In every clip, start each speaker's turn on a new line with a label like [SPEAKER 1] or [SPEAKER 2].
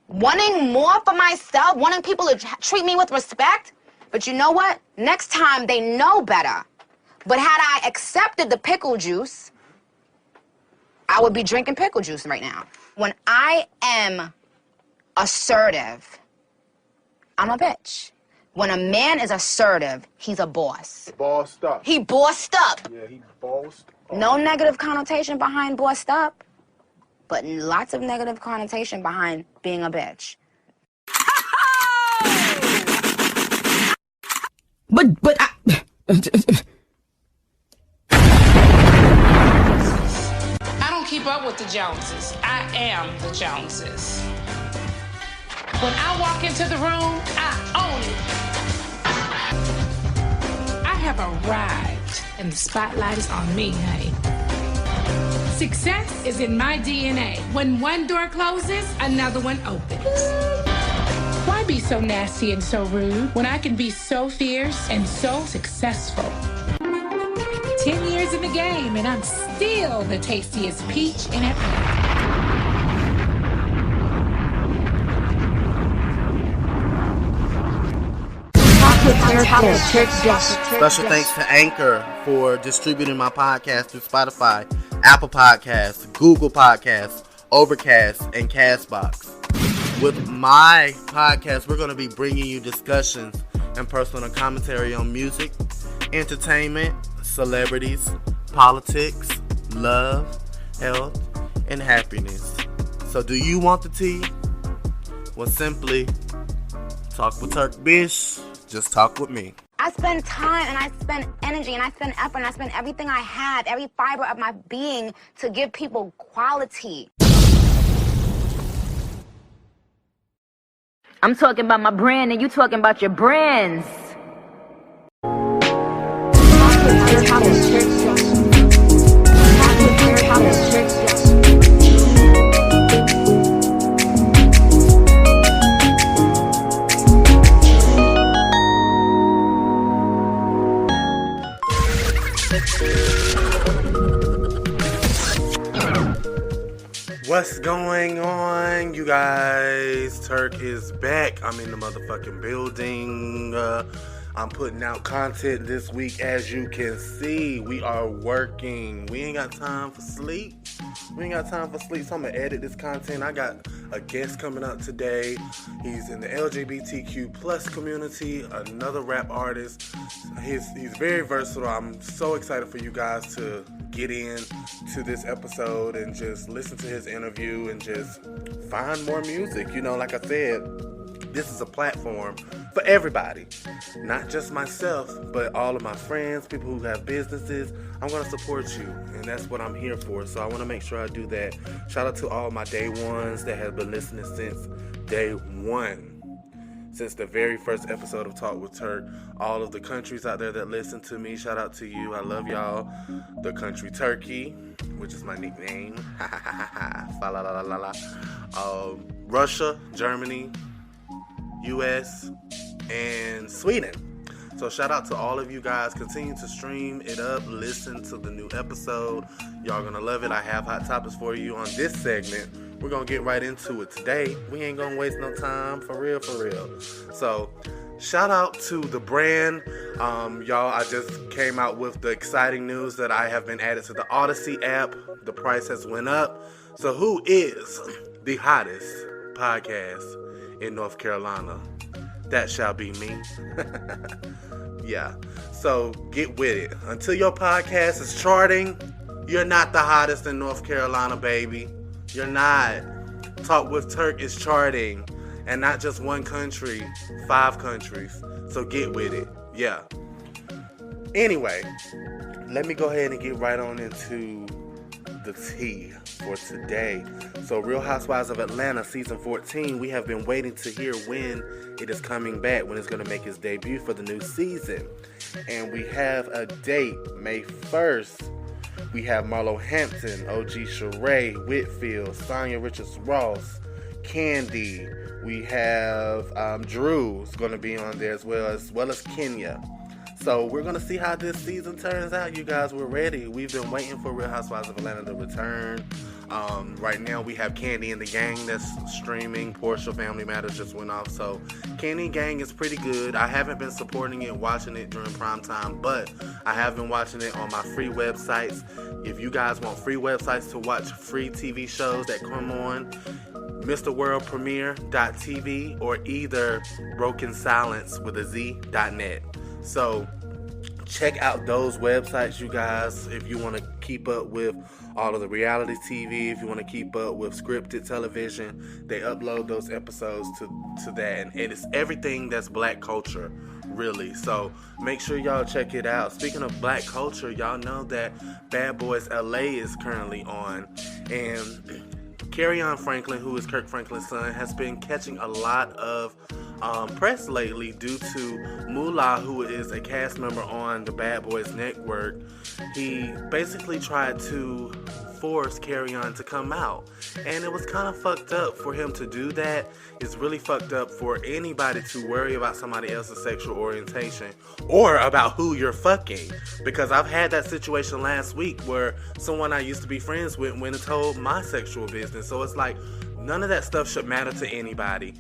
[SPEAKER 1] wanting more for myself, wanting people to treat me with respect. But you know what? Next time they know better. But had I accepted the pickle juice, I would be drinking pickle juice right now. When I am assertive, I'm a bitch. When a man is assertive, he's a boss.
[SPEAKER 2] Bossed up.
[SPEAKER 1] He bossed up.
[SPEAKER 2] Yeah, he bossed up.
[SPEAKER 1] No negative connotation behind bossed up, but lots of negative connotation behind being a bitch.
[SPEAKER 3] But
[SPEAKER 4] I don't keep up with the Joneses. I am the Joneses. When I walk into the room, I own it. I have arrived, and the spotlight is on me, honey. Success is in my DNA. When one door closes, another one opens. Why be so nasty and so rude when I can be so fierce and so successful? 10 years in the game, and I'm still the tastiest peach in Atlanta.
[SPEAKER 5] Special thanks to Anchor for distributing my podcast through Spotify, Apple Podcasts, Google Podcasts, Overcast, and Castbox. With my podcast, we're going to be bringing you discussions and personal commentary on music, entertainment, celebrities, politics, love, health, and happiness. So do you want the tea? Well, simply talk with TURKBISH. Just talk with me.
[SPEAKER 1] I spend time and I spend energy and I spend effort and I spend everything I have, every fiber of my being to give people quality.
[SPEAKER 3] I'm talking about my brand and you talking about your brands.
[SPEAKER 5] What's going on, you guys? Turk is back. I'm in the motherfucking building. I'm putting out content this week. As you can see, we are working. We ain't got time for sleep. So I'm gonna edit this content. I got a guest coming up today. He's in the LGBTQ plus community, another rap artist. He's very versatile. I'm so excited for you guys to get in to this episode and just listen to his interview and just find more music. You know, like I said, this is a platform for everybody, not just myself, but all of my friends, people who have businesses. I'm going to support you, and that's what I'm here for. So I want to make sure I do that. Shout out to all my day ones that have been listening since day one, since the very first episode of Talk with Turk. All of the countries out there that listen to me, shout out to you. I love y'all. The country Turkey, which is my nickname. Russia, Germany, US, and Sweden. So shout out to all of you guys. Continue to stream it up. Listen to the new episode. Y'all gonna love it. I have hot topics for you on this segment. We're gonna get right into it today. We ain't gonna waste no time. For real. So shout out to the brand. Y'all, I just came out with the exciting news that I have been added to the Odyssey app. The price has went up. So who is the hottest podcast in North Carolina? That shall be me. Yeah. So get with it. Until your podcast is charting, you're not the hottest in North Carolina, baby. You're not. Talk with Turk is charting. And not just one country, 5 countries. So get with it. Yeah. Anyway, let me go ahead and get right on into the tea for today. So Real Housewives of Atlanta season 14, we have been waiting to hear when it is coming back, when it's going to make its debut for the new season. And we have a date, May 1st. We have Marlo Hampton, OG Sheree, Whitfield, Sonya Richards-Ross, Candy. We have Drew's going to be on there as well as Kenya. So we're going to see how this season turns out, you guys. We're ready. We've been waiting for Real Housewives of Atlanta to return. Right now we have Candy and the Gang that's streaming. Portia Family Matters just went off. So Candy and Gang is pretty good. I haven't been supporting it, watching it during prime time, but I have been watching it on my free websites. If you guys want free websites to watch free TV shows that come on, MrWorldPremiere.tv or either Broken Silence with a Z.net. So check out those websites, you guys, if you want to keep up with all of the reality TV, if you want to keep up with scripted television. They upload those episodes to that, and it's everything that's black culture, really. So make sure y'all check it out. Speaking of black culture, y'all know that Bad Boys LA is currently on, and Kerrion Franklin, who is Kirk Franklin's son, has been catching a lot of press lately due to Moolah, who is a cast member on the Bad Boys Network. He basically tried to force Kerrion to come out, and it was kind of fucked up for him to do that. It's really fucked up for anybody to worry about somebody else's sexual orientation or about who you're fucking, because I've had that situation last week where someone I used to be friends with went and told my sexual business. So it's like, none of that stuff should matter to anybody.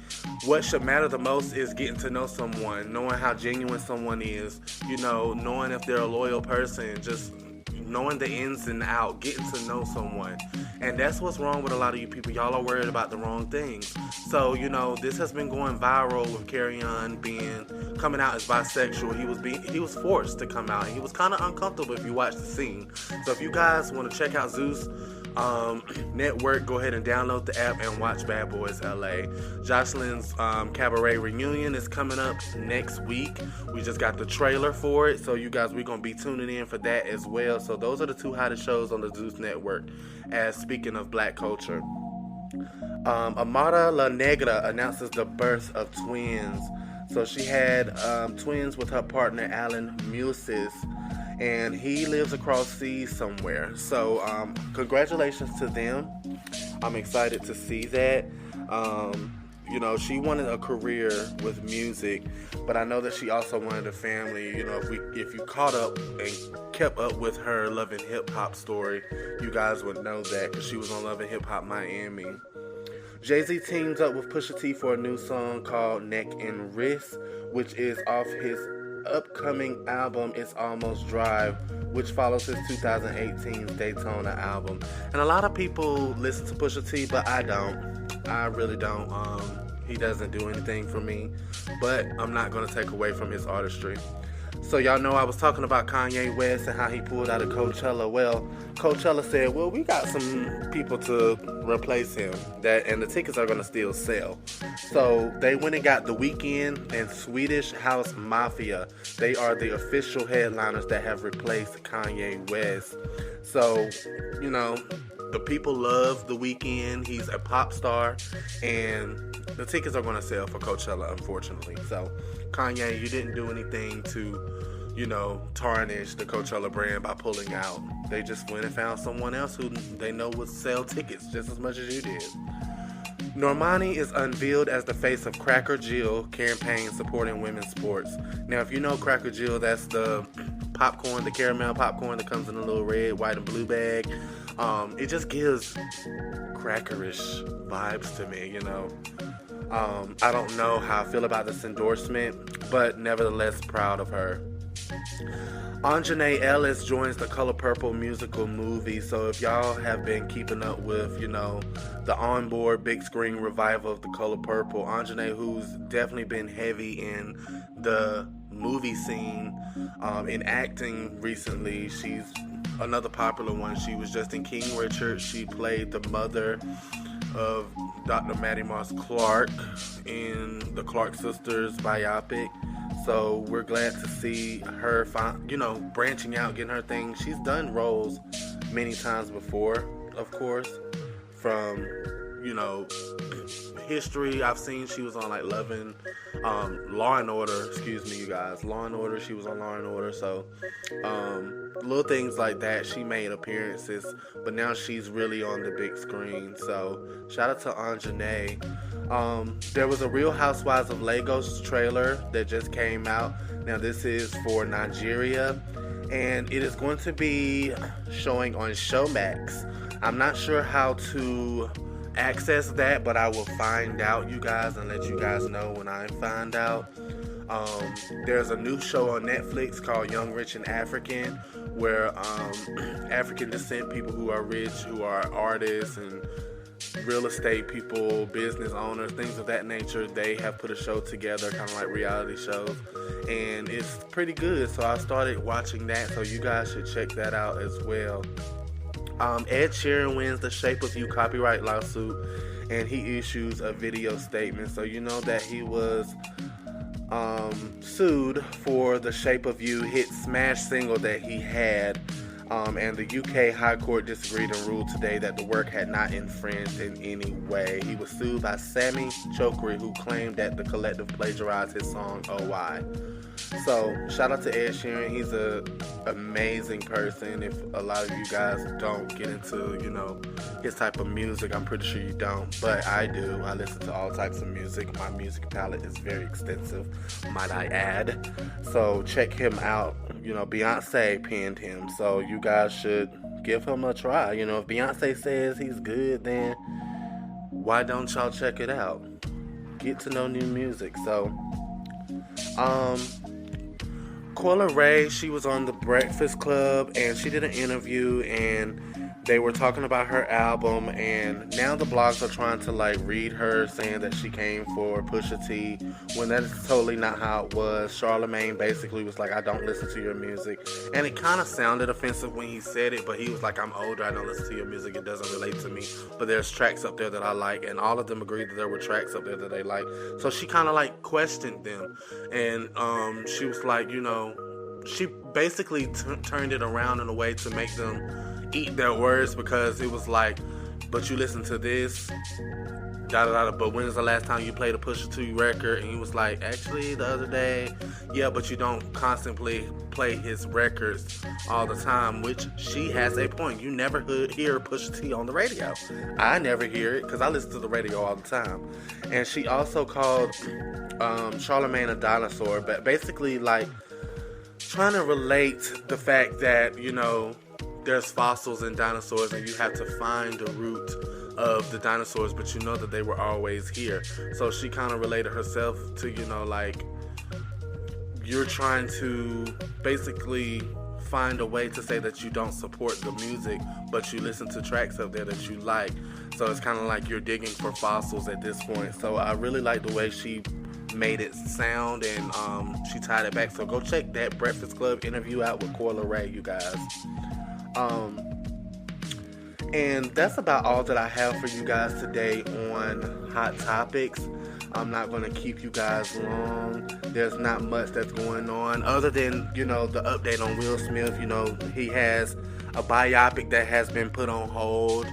[SPEAKER 5] What should matter the most is getting to know someone, knowing how genuine someone is, knowing if they're a loyal person, just knowing the ins and out, getting to know someone. And that's what's wrong with a lot of you people. Y'all are worried about the wrong things. So, this has been going viral with Kerrion coming out as bisexual. He was forced to come out, and he was kind of uncomfortable if you watch the scene. So if you guys want to check out Zeus Network, go ahead and download the app and watch Bad Boys LA. Jocelyn's Cabaret reunion is coming up next week. We just got the trailer for it, so you guys, we're gonna be tuning in for that as well. So those are the two hottest shows on the Zeus Network. As speaking of black culture, Amara La Negra announces the birth of twins. So she had twins with her partner Alan Musis, and he lives across seas somewhere. So congratulations to them. I'm excited to see that. She wanted a career with music, but I know that she also wanted a family. If you caught up and kept up with her Love and Hip Hop story, you guys would know that, because she was on Love and Hip Hop Miami. Jay-Z teams up with Pusha T for a new song called Neck and Wrist, which is off his upcoming album It's Almost Dry, which follows his 2018 Daytona album. And a lot of people listen to Pusha T, but I don't. I really don't. He doesn't do anything for me, but I'm not going to take away from his artistry. So y'all know I was talking about Kanye West and how he pulled out of Coachella. Well, Coachella said, well, we got some people to replace him, and the tickets are going to still sell. So they went and got The Weeknd and Swedish House Mafia. They are the official headliners that have replaced Kanye West. So, the people love The Weeknd. He's a pop star, and the tickets are going to sell for Coachella, unfortunately. So, Kanye, you didn't do anything to, tarnish the Coachella brand by pulling out. They just went and found someone else who they know would sell tickets just as much as you did. Normani is unveiled as the face of Cracker Jill campaign supporting women's sports. Now, if you know Cracker Jill, that's the popcorn, the caramel popcorn that comes in a little red, white, and blue bag. It just gives crackerish vibes to me, I don't know how I feel about this endorsement, but nevertheless proud of her. Anjanae Ellis joins the Color Purple musical movie. So if y'all have been keeping up with, the onboard big screen revival of the Color Purple, Anjanae, who's definitely been heavy in the movie scene, in acting recently, she's another popular one. She was just in King Richard. She played the mother of Dr. Maddie Moss Clark in the Clark Sisters biopic. So we're glad to see her, branching out, getting her thing. She's done roles many times before, of course, from, history. I've seen she was on Law and Order, excuse me, you guys. Law and Order, she was on Law and Order. So little things like that. She made appearances, but now she's really on the big screen. So shout out to Anjanae. There was a Real Housewives of Lagos trailer that just came out. Now this is for Nigeria, and it is going to be showing on Showmax. I'm not sure how to access that, but I will find out, you guys, and let you guys know when I find out. There's a new show on Netflix called Young, Rich, and African, where African descent people who are rich, who are artists and real estate people, business owners, things of that nature, they have put a show together, kind of like reality shows, and it's pretty good. So I started watching that, so you guys should check that out as well. Ed Sheeran wins the Shape of You copyright lawsuit, and he issues a video statement. So you know that he was sued for the Shape of You hit smash single that he had, and the UK High Court disagreed and ruled today that the work had not infringed in any way. He was sued by Sammy Chokri, who claimed that the collective plagiarized his song Oh Why. So shout out to Ed Sheeran. He's a amazing person. If a lot of you guys don't get into, you know, his type of music, I'm pretty sure you don't, but I do. I listen to all types of music. My music palette is very extensive, might I add. So check him out. You know, Beyonce penned him, so you guys should give him a try. You know, if Beyonce says he's good, then why don't y'all check it out? Get to know new music. So Coyle Ray, she was on The Breakfast Club, and she did an interview, and they were talking about her album, and now the blogs are trying to like read her saying that she came for Pusha T, when that is totally not how it was. Charlemagne basically was like, I don't listen to your music, and it kind of sounded offensive when he said it, but he was like, I'm older, I don't listen to your music, it doesn't relate to me, but there's tracks up there that I like, and all of them agreed that there were tracks up there that they like. So she kind of like questioned them, and she was like, you know, she basically turned it around in a way to make them eat their words, because it was like, but you listen to this, but when is the last time you played a Pusha T record? And he was like, actually the other day. Yeah, but you don't constantly play his records all the time, which she has a point. You never hear Pusha T on the radio. I never hear it because I listen to the radio all the time. And she also called Charlemagne a dinosaur, but basically like trying to relate the fact that, you know, there's fossils in dinosaurs and you have to find the root of the dinosaurs, but you know that they were always here. So she kind of related herself to, you know, like, you're trying to basically find a way to say that you don't support the music, but you listen to tracks up there that you like. So it's kind of like you're digging for fossils at this point. So I really like the way she made it sound, and she tied it back. So go check that Breakfast Club interview out with Coyle Ray, you guys. And that's about all that I have for you guys today on Hot Topics. I'm not going to keep you guys long. There's not much that's going on other than, you know, the update on Will Smith. You know, he has a biopic that has been put on hold.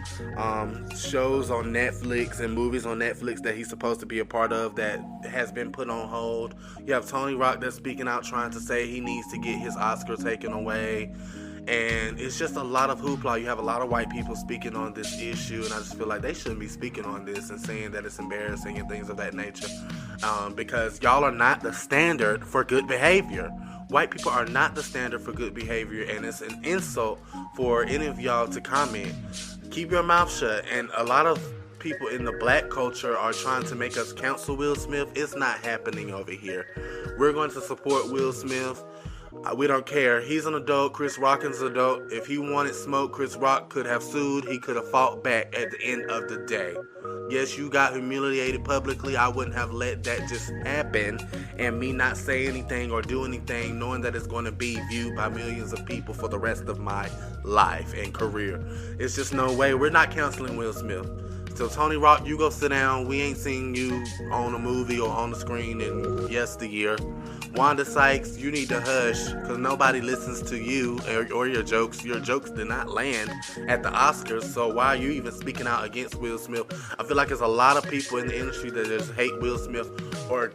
[SPEAKER 5] Shows on Netflix and movies on Netflix that he's supposed to be a part of that has been put on hold. You have Tony Rock that's speaking out trying to say he needs to get his Oscar taken away. And it's just a lot of hoopla. You have a lot of white people speaking on this issue, and I just feel like they shouldn't be speaking on this and saying that it's embarrassing and things of that nature, because y'all are not the standard for good behavior. White people are not the standard for good behavior, and it's an insult for any of y'all to comment. Keep your mouth shut. And a lot of people in the black culture are trying to make us cancel Will Smith. It's not happening over here. We're going to support Will Smith. We don't care. He's an adult. Chris Rock is an adult. If he wanted smoke, Chris Rock could have sued. He could have fought back at the end of the day. Yes, you got humiliated publicly. I wouldn't have let that just happen and me not say anything or do anything knowing that it's going to be viewed by millions of people for the rest of my life and career. It's just no way. We're not canceling Will Smith. So Tony Rock, you go sit down. We ain't seen you on a movie or on the screen in yesteryear. Wanda Sykes, you need to hush because nobody listens to you or your jokes. Your jokes did not land at the Oscars, so why are you even speaking out against Will Smith? I feel like there's a lot of people in the industry that just hate Will Smith or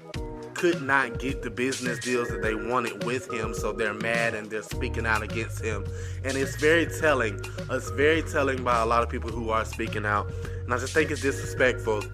[SPEAKER 5] could not get the business deals that they wanted with him, so they're mad and they're speaking out against him. And it's very telling. It's very telling by a lot of people who are speaking out. And I just think it's disrespectful.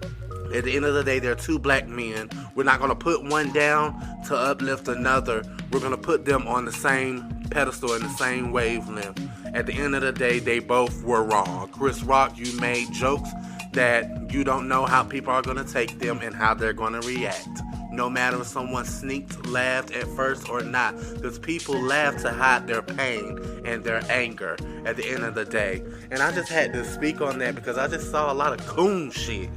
[SPEAKER 5] At the end of the day, they're two black men. We're not going to put one down to uplift another. We're going to put them on the same pedestal in the same wavelength. At the end of the day, they both were wrong. Chris Rock, you made jokes that you don't know how people are going to take them and how they're going to react. No matter if someone sneaked, laughed at first or not. Because people laugh to hide their pain and their anger at the end of the day. And I just had to speak on that because I just saw a lot of coon shit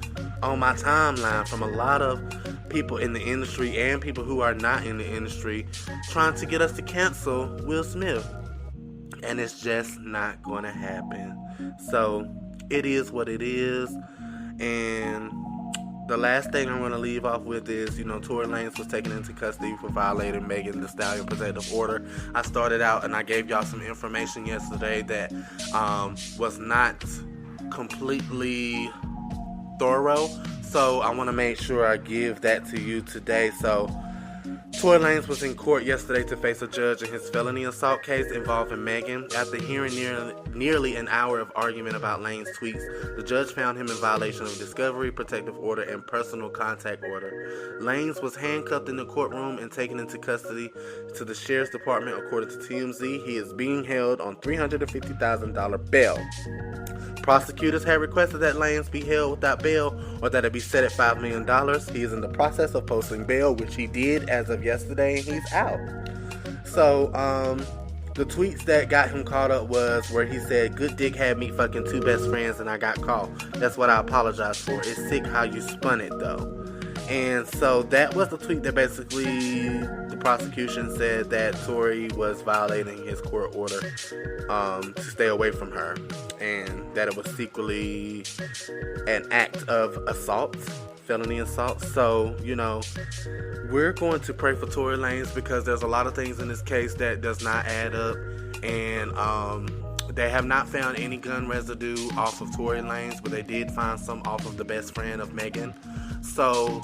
[SPEAKER 5] on my timeline from a lot of people in the industry and people who are not in the industry trying to get us to cancel Will Smith. And it's just not going to happen. So it is what it is. And the last thing I'm going to leave off with is, Tory Lanez was taken into custody for violating Megan Thee Stallion protective order. I started out and I gave y'all some information yesterday that was not completely thorough. So I want to make sure I give that to you today. So Tory Lanez was in court yesterday to face a judge in his felony assault case involving Megan. After hearing nearly an hour of argument about Lanez's tweets, the judge found him in violation of discovery, protective order, and personal contact order. Lanez was handcuffed in the courtroom and taken into custody to the sheriff's department. According to TMZ, he is being held on $350,000 bail. Prosecutors had requested that Lanez be held without bail or that it be set at $5 million. He is in the process of posting bail, which he did as of yesterday, and he's out. So, the tweets that got him caught up was where he said, "Good dick had me fucking two best friends and I got caught. That's what I apologize for. It's sick how you spun it though." And so that was the tweet that basically the prosecution said that Tory was violating his court order to stay away from her, and that it was secretly an act of assault, felony assault. So, we're going to pray for Tory Lanez because there's a lot of things in this case that does not add up, and they have not found any gun residue off of Tory Lanez, but they did find some off of the best friend of Megan. So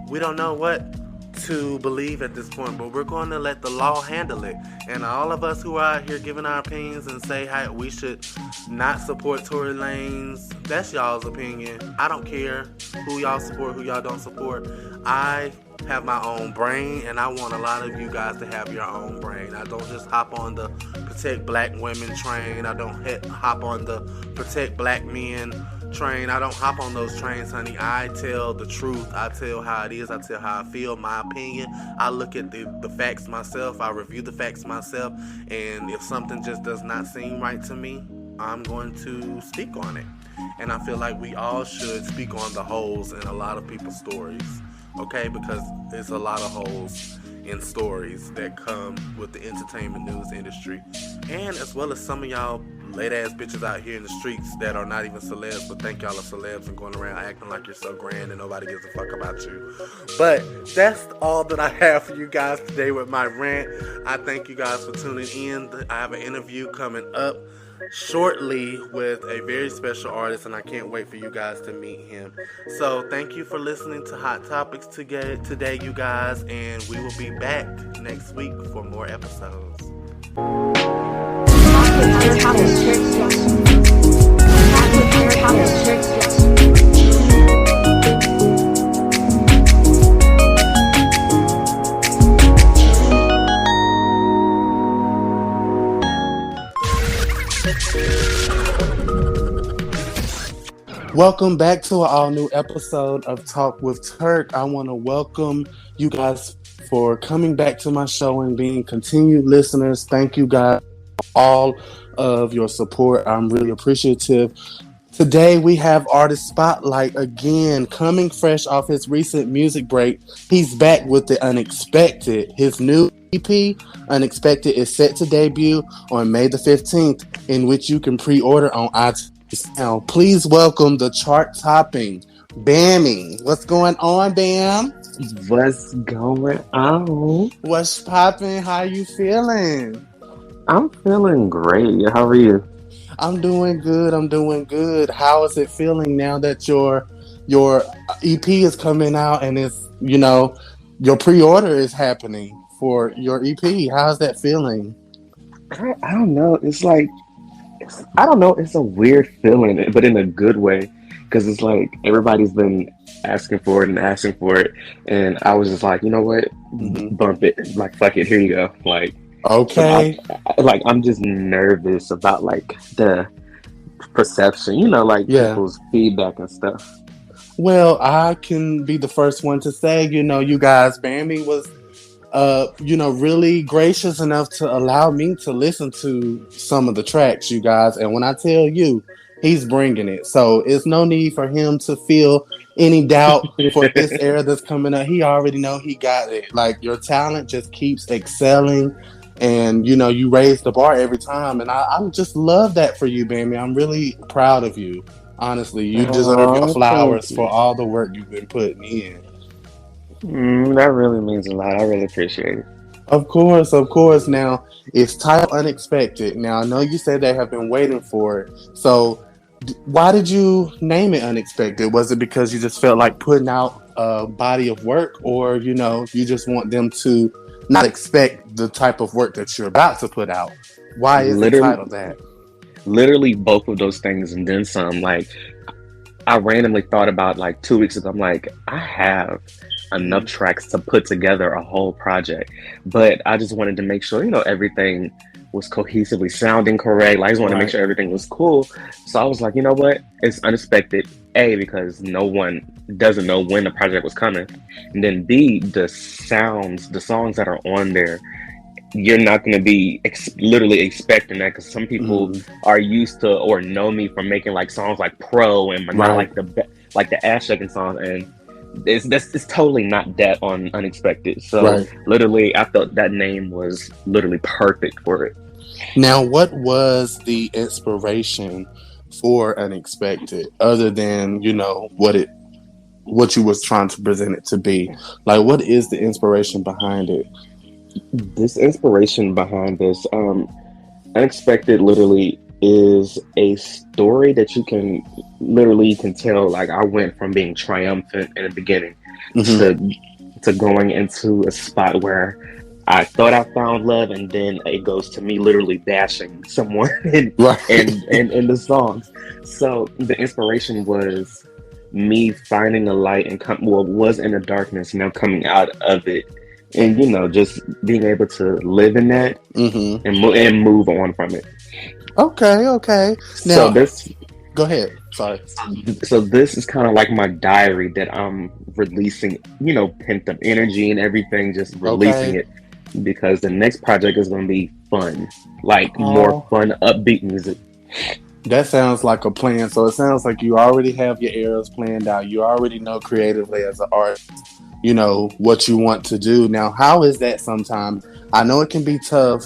[SPEAKER 5] we don't know what to believe at this point, but we're going to let the law handle it. And all of us who are out here giving our opinions and say how we should not support Tory Lanez, that's y'all's opinion. I don't care who y'all support, who y'all don't support. I have my own brain, and I want a lot of you guys to have your own brain. I don't just hop on the protect black women train. I don't hop on the protect black men train. I don't hop on those trains, honey. I tell the truth. I tell how it is. I tell how I feel, my opinion. I look at the facts myself. I review the facts myself. And if something just does not seem right to me, I'm going to speak on it. And I feel like we all should speak on the holes in a lot of people's stories. Okay? Because there's a lot of holes in stories that come with the entertainment news industry. And as well as some of y'all late ass bitches out here in the streets that are not even celebs, but think y'all are celebs and going around acting like you're so grand and nobody gives a fuck about you. But that's all that I have for you guys today with my rant. I thank you guys for tuning in. I have an interview coming up shortly with a very special artist, and I can't wait for you guys to meet him. So thank you for listening to Hot Topics today, you guys, and we will be back next week for more episodes. Welcome back to an all-new episode of Talk with Turk. I want to welcome you guys for coming back to my show and being continued listeners. Thank you guys for all of your support. I'm really appreciative. Today we have Artist Spotlight again, coming fresh off his recent music break. He's back with the Unexpected. His new EP, Unexpected, is set to debut on May the 15th, in which you can pre-order on iTunes. Now, please welcome the chart-topping Bammie. What's going on, Bam?
[SPEAKER 2] What's going on?
[SPEAKER 5] What's popping? How you feeling?
[SPEAKER 2] I'm feeling great. How are you?
[SPEAKER 5] I'm doing good. How is it feeling now that your EP is coming out and it's, your pre-order is happening for your EP? How's that feeling?
[SPEAKER 2] I don't know. It's like, I don't know. It's a weird feeling, but in a good way, because it's like everybody's been asking for it, and I was just like, you know what? Bump it. Like, fuck it. Here you go. Like, So
[SPEAKER 6] Okay.
[SPEAKER 2] like I'm just nervous about like the perception, like
[SPEAKER 6] Yeah.
[SPEAKER 2] people's feedback and stuff.
[SPEAKER 6] Well, I can be the first one to say, you guys, Bammie was really gracious enough to allow me to listen to some of the tracks, you guys. And when I tell you, he's bringing it. So it's no need for him to feel any doubt for this era that's coming up. He already know he got it. Like your talent just keeps excelling. And you raise the bar every time. And I just love that for you, Bammie. I'm really proud of you. Honestly, you deserve your
[SPEAKER 2] Oh, thank
[SPEAKER 6] flowers for
[SPEAKER 2] you.
[SPEAKER 6] all the work you've been putting in.
[SPEAKER 2] That really means a lot. I really appreciate it.
[SPEAKER 6] Of course, of course. Now, it's titled Unexpected. Now, I know you said they have been waiting for it. So, why did you name it Unexpected? Was it because you just felt like putting out a body of work, or, you just want them to not expect the type of work that you're about to put out? Why is it
[SPEAKER 2] Literally,
[SPEAKER 6] titled that?
[SPEAKER 2] literally both of those things and then some. Like I randomly thought about like 2 weeks ago. I'm like, I have enough tracks to put together a whole project, but I just wanted to make sure everything was cohesively sounding correct. Like, I just wanted to make
[SPEAKER 6] Right.
[SPEAKER 2] sure everything was cool. So I was like, you know what? It's unexpected. A, because no one doesn't know when the project was coming, and then B, the songs that are on there, you're not going to be literally expecting that, because some people
[SPEAKER 6] Mhm.
[SPEAKER 2] are used to or know me from making like songs like Pro and not
[SPEAKER 6] Right.
[SPEAKER 2] like the ass shaking songs, and it's totally not that on Unexpected. So
[SPEAKER 6] Right.
[SPEAKER 2] literally, I thought that name was literally perfect for it.
[SPEAKER 6] Now, what was the inspiration for Unexpected, other than what you was trying to present it to be? Like, what is the inspiration behind it?
[SPEAKER 2] This inspiration behind this, Unexpected literally is a story that you can tell. Like, I went from being triumphant in the beginning
[SPEAKER 6] Mm-hmm.
[SPEAKER 2] to going into a spot where I thought I found love, and then it goes to me literally bashing someone in
[SPEAKER 6] Right.
[SPEAKER 2] in the songs. So the inspiration was me finding the light and was in the darkness, now coming out of it, and just being able to live in that
[SPEAKER 6] Mm-hmm.
[SPEAKER 2] and move on from it.
[SPEAKER 6] Okay. Okay.
[SPEAKER 2] So
[SPEAKER 6] Now,
[SPEAKER 2] this
[SPEAKER 6] go ahead. Sorry.
[SPEAKER 2] so this is kind of like my diary that I'm releasing, pent up energy and everything, just releasing
[SPEAKER 6] Okay.
[SPEAKER 2] it, because the next project is going to be fun, like more
[SPEAKER 6] Oh,
[SPEAKER 2] fun, upbeat music.
[SPEAKER 6] that sounds like a plan. So it sounds like you already have your eras planned out. You already know creatively as an artist, what you want to do. Now, how is that sometimes? I know it can be tough,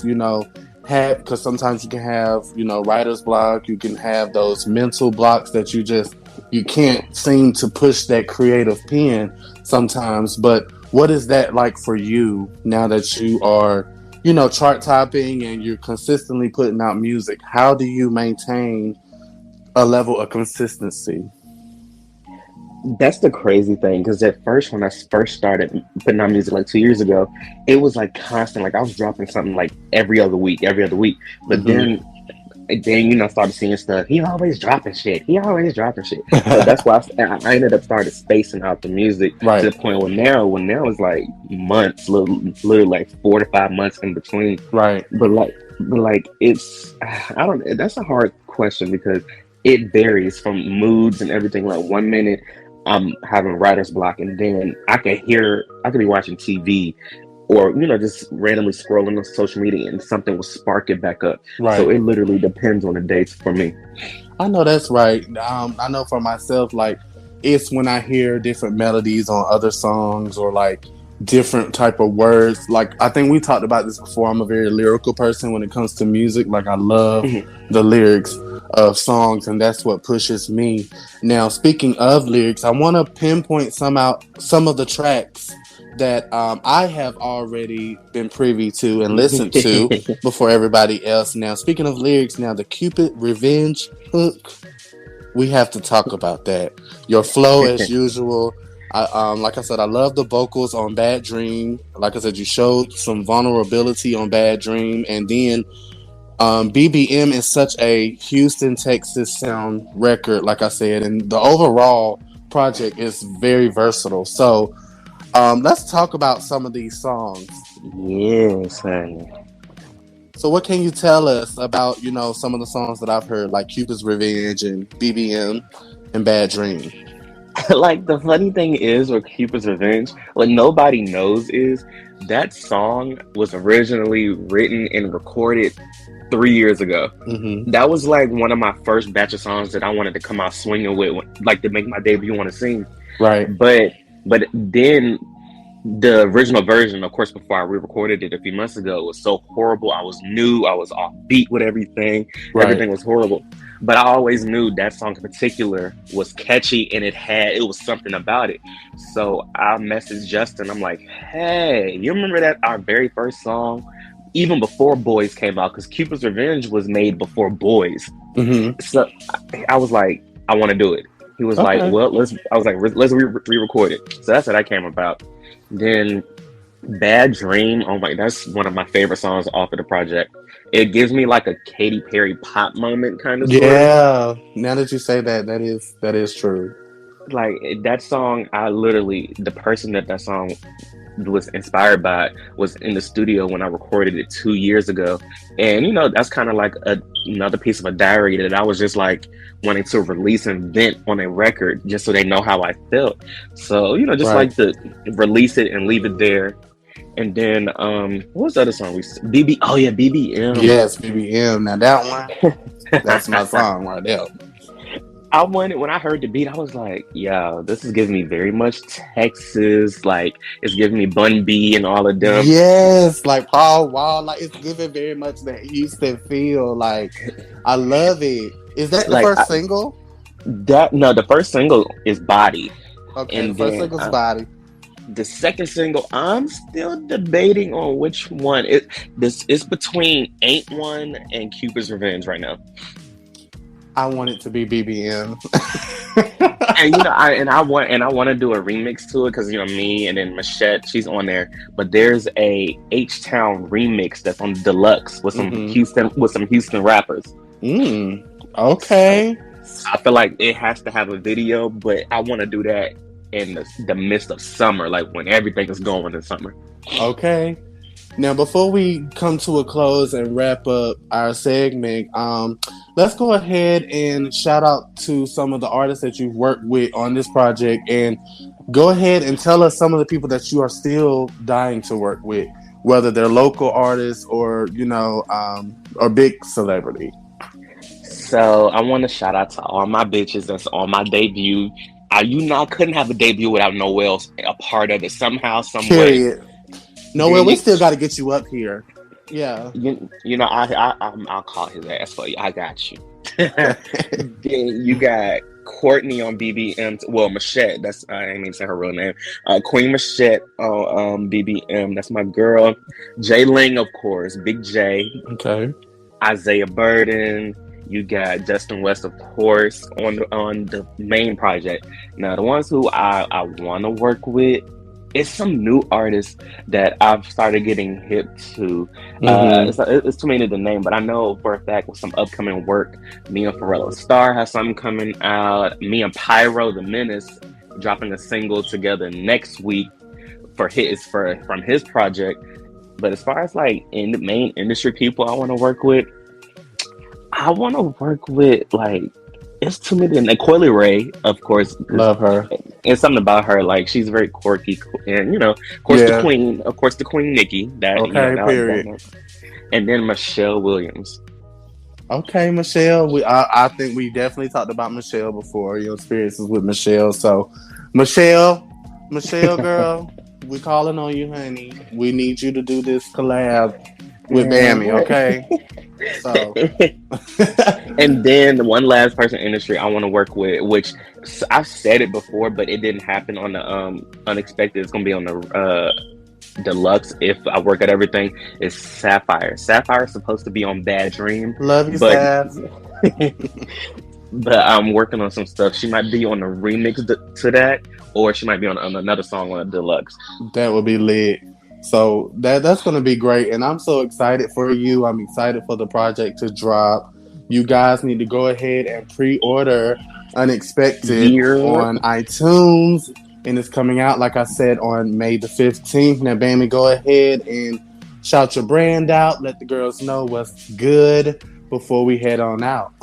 [SPEAKER 6] have, because sometimes you can have, writer's block. You can have those mental blocks that you can't seem to push that creative pen sometimes. But what is that like for you now that you are, chart topping and you're consistently putting out music? How do you maintain a level of consistency?
[SPEAKER 2] That's the crazy thing, because at first, when I first started putting out music like 2 years ago, it was like constant. Like, I was dropping something like every other week. But
[SPEAKER 6] Hmm.
[SPEAKER 2] then I started seeing stuff. He always dropping shit. He always dropping shit. So that's why I ended up started spacing out the music to
[SPEAKER 6] Right,
[SPEAKER 2] the point where now it's like months, literally like 4 to 5 months in between.
[SPEAKER 6] right,
[SPEAKER 2] But like it's I don't. That's a hard question, because it varies from moods and everything. Like, 1 minute I'm having writer's block, and then I could be watching TV, or just randomly scrolling on social media, and something will spark it back up. So
[SPEAKER 6] right.
[SPEAKER 2] it literally depends on the dates for me.
[SPEAKER 6] I know that's right. I know for myself, like it's when I hear different melodies on other songs or like different type of words. Like I think we talked about this before. I'm a very lyrical person when it comes to music. Like I love
[SPEAKER 2] Mhm.
[SPEAKER 6] the lyrics of songs, and that's what pushes me. Now, speaking of lyrics, I want to pinpoint some of the tracks that I have already been privy to and listened to before everybody else. Now, speaking of lyrics, now the Cupid Revenge hook, we have to talk about that. Your flow, as usual. Like I said, I love the vocals on Bad Dream. Like I said, you showed some vulnerability on Bad Dream, and then BBM is such a Houston, Texas sound record. Like I said, and the overall project is very versatile. So let's talk about some of these songs.
[SPEAKER 2] Yes, honey.
[SPEAKER 6] So what can you tell us about, some of the songs that I've heard, like Cupid's Revenge and BBM and Bad Dream?
[SPEAKER 2] Like, the funny thing is with Cupid's Revenge, what nobody knows is that song was originally written and recorded 3 years ago.
[SPEAKER 6] Mm-hmm.
[SPEAKER 2] That was like one of my first batch of songs that I wanted to come out swinging with, like to make my debut on the scene.
[SPEAKER 6] Right.
[SPEAKER 2] But then the original version, of course, before I re-recorded it a few months ago, was so horrible. I was new. I was off beat with everything.
[SPEAKER 6] Right.
[SPEAKER 2] Everything was horrible. But I always knew that song in particular was catchy and it was something about it. So I messaged Justin. I'm like, hey, you remember that our very first song, even before Boys came out, because Cupid's Revenge was made before Boys.
[SPEAKER 6] Mm-hmm.
[SPEAKER 2] So I was like, I want to do it. He was like, well, let's re-record it. So that's what that came about. Then Bad Dream, that's one of my favorite songs off of the project. It gives me like a Katy Perry pop moment kind of story.
[SPEAKER 6] Yeah, now that you say that is true.
[SPEAKER 2] Like, that song, the person that song was inspired by was in the studio when I recorded it 2 years ago. And, that's kind of like another piece of a diary that I was just like wanting to release and vent on a record just so they know how I felt. So, just
[SPEAKER 6] right.
[SPEAKER 2] like to release it and leave it there. And then, what was the other song? BBM.
[SPEAKER 6] Yes, BBM. Now that one, that's my song right there.
[SPEAKER 2] When I heard the beat, I was like, yeah, this is giving me very much Texas. Like, it's giving me Bun B and all of them.
[SPEAKER 6] Yes, like Paul Wall. Like, it's giving very much that Houston feel. Like, I love it. Is that the first single?
[SPEAKER 2] No, the first single is Body.
[SPEAKER 6] Okay,
[SPEAKER 2] and
[SPEAKER 6] the first single's Body.
[SPEAKER 2] The second single, I'm still debating on which one. It's between Ain't One and Cupid's Revenge right now.
[SPEAKER 6] I want it to be BBM.
[SPEAKER 2] and I want to do a remix to it because me and then Machette, she's on there. But there's a H-Town remix that's on deluxe with some Houston rappers.
[SPEAKER 6] Okay.
[SPEAKER 2] So I feel like it has to have a video, but I want to do that in the midst of summer, like when everything is going in summer.
[SPEAKER 6] Okay. Now, before we come to a close and wrap up our segment, let's go ahead and shout out to some of the artists that you've worked with on this project, and go ahead and tell us some of the people that you are still dying to work with, whether they're local artists or, or big celebrity.
[SPEAKER 2] So I want to shout out to all my bitches that's on my debut. Couldn't have a debut without Noel a part of it somehow, some way.
[SPEAKER 6] Noel, we still got to get you up here. Yeah.
[SPEAKER 2] I'll call his ass for you. I got you. Then you got Courtney on BBM. Well, Machette. I didn't even say her real name. Queen Machette on BBM. That's my girl. Jay Ling, of course. Big J.
[SPEAKER 6] Okay.
[SPEAKER 2] Isaiah Burden. You got Justin West, of course, on the main project. Now, the ones who I want to work with, it's some new artists that I've started getting hip to. It's too many to name, but I know for a fact with some upcoming work, me and Pharrell Star has something coming out. Me and Pyro the Menace dropping a single together next week from his project. But as far as like in the main industry people I want to work with, I want to work with like, it's too many. And Coily Ray, of course,
[SPEAKER 6] love her.
[SPEAKER 2] And something about her, like she's very quirky, and of course the Queen Nikki.
[SPEAKER 6] Period.
[SPEAKER 2] And then Michelle Williams.
[SPEAKER 6] Okay, Michelle. I think we definitely talked about Michelle before. Your experiences with Michelle. So, Michelle, girl, we calling on you, honey. We need you to do this collab with Bammie, okay? So,
[SPEAKER 2] and then one last person in the industry I want to work with, which I've said it before, but it didn't happen on the unexpected. It's gonna be on the deluxe if I work at everything. Is Sapphire. Sapphire is supposed to be on Bad Dream.
[SPEAKER 6] Love you, Sav.
[SPEAKER 2] But I'm working on some stuff. She might be on the remix to that, or she might be on another song on a deluxe.
[SPEAKER 6] That would be lit. So that's going to be great. And I'm so excited for you. I'm excited for the project to drop. You guys need to go ahead and pre-order Unexpected on iTunes. And it's coming out, like I said, on May the 15th. Now, Bammie, go ahead and shout your brand out, let the girls know what's good before we head on out.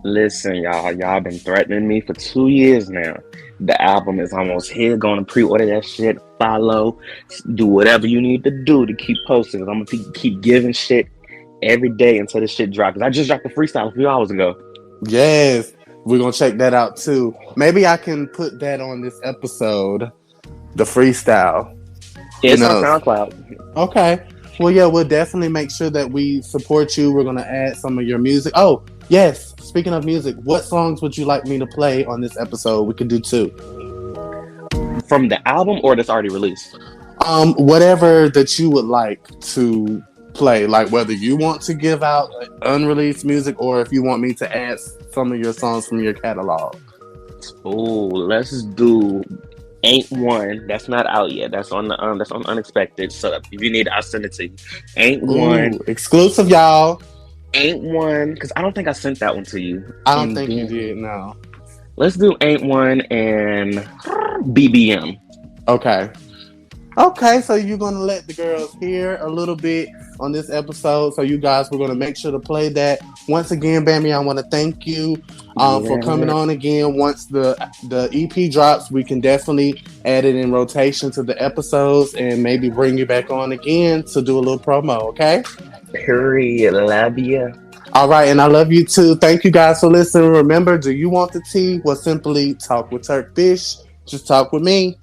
[SPEAKER 2] Listen, y'all been threatening me for 2 years now. The album is almost here. Going to pre-order that shit. Follow, do whatever you need to do to keep posting. I'm gonna keep giving shit every day until this shit drops. I just dropped a freestyle a few hours ago.
[SPEAKER 6] Yes, we're gonna check that out too. Maybe I can put that on this episode, the freestyle.
[SPEAKER 2] It's on SoundCloud.
[SPEAKER 6] Okay. Well, yeah, we'll definitely make sure that we support you. We're gonna add some of your music. Oh, yes. Speaking of music, what songs would you like me to play on this episode? We could do 2.
[SPEAKER 2] From the album or that's already released?
[SPEAKER 6] Whatever that you would like to play, like whether you want to give out unreleased music or if you want me to add some of your songs from your catalog.
[SPEAKER 2] Oh, let's do Ain't One. That's not out yet. That's on Unexpected. So if you need, I'll send it to you. Ain't One.
[SPEAKER 6] Exclusive, y'all.
[SPEAKER 2] Ain't One, because I don't think I sent that one to you.
[SPEAKER 6] I don't think you did, no.
[SPEAKER 2] Let's do Ain't One and BBM.
[SPEAKER 6] Okay, so you're going to let the girls hear a little bit on this episode. So you guys, we're going to make sure to play that. Once again, Bammie, I want to thank you for coming on again. Once the EP drops, we can definitely add it in rotation to the episodes and maybe bring you back on again to do a little promo, okay?
[SPEAKER 2] Period. Love you.
[SPEAKER 6] All right, and I love you too. Thank you guys for listening. Remember, do you want the tea? Well, simply talk with TURKBISH. Just talk with me.